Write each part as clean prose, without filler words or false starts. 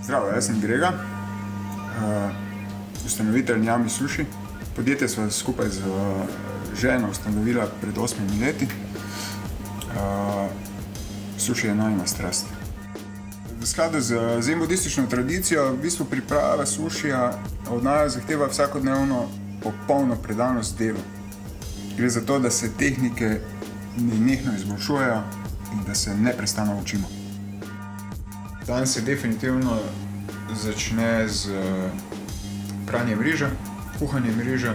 Zdravo, jaz sem Grega, ustanovitelj Njami Suši. Podjetje sva skupaj z ženo ustanovila pred 8 leti. Suši je najina strast. V skladu z zen budistično tradicijo, v bistvu priprava sušija od naju zahteva vsakodnevno popolno predanost delu. Gre za to, da se tehnike nenehno izboljšujejo in da se neprestano učimo. Dan se definitivno začne z pranjem riža, kuhanjem riža.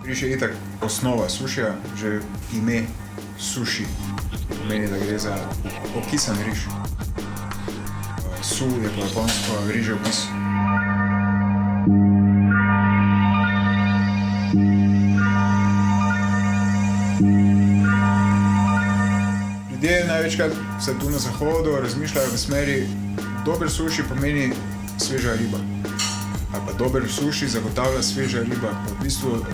Riž je itak osnova sušija, že ime suši pomeni, da gre za okisan riž. Su je po japonsko rižev kis. Ljudje največkrat se tu na zahodu razmišljajo v smeri, dober suši pomeni sveža riba. Ali pa dober suši zagotavlja sveža riba, pa v bistvu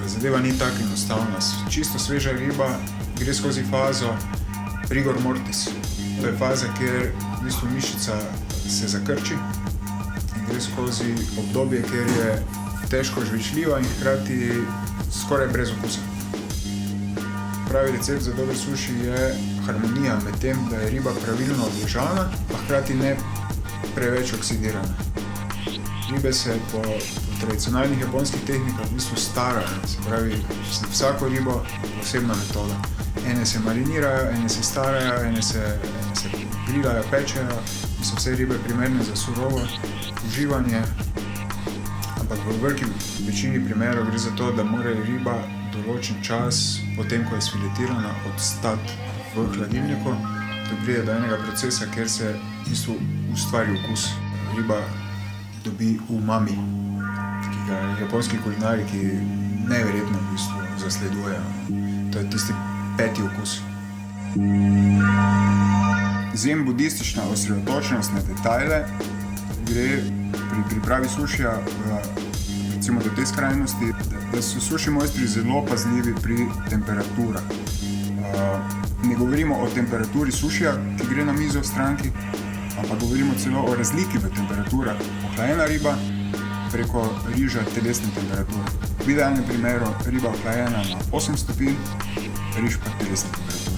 zadeva ni tako enostavna. Čisto sveža riba gre skozi fazo rigor mortis. To je faza, kjer v bistvu mišica se zakrči in gre skozi obdobje, kjer je težko žvečljiva in hkrati skoraj brez okusa. Pravi recept za dober suši je harmonija med tem, da je riba pravilno odležana, pa hkrati ne preveč oksidirana. Ribe se po tradicionalnih japonskih tehnikah v bistvu starajo, se pravi, za vsako ribo posebna metoda. Ene se marinirajo, ene se starajo, ene se grilajo, pečejo in so vse ribe primerne za surovo uživanje. Ampak v veliki večini primerov gre za to, da mora riba določen čas, potem ko je sfiletirana, odstati v hladilniku, da pride do enega procesa, kjer se v bistvu ustvari okus. Riba dobi umami, ki ga japonski kulinariki neverjetno v bistvu zasledujejo. To je tisti peti okus. Zen budistična osredotočenost na detajle gre pri pripravi sušija recimo do te skrajnosti, da so suši mojstri zelo pazljivi pri temperaturah. Ne govorimo o temperaturi sušija, ki gre na mizo v stranki, ampak govorimo celo o razliki v temperaturah. Ohlajena riba preko riža telesne temperature. V idealnem primeru riba ohlajena na 8 stopinj, riž pa telesne temperature.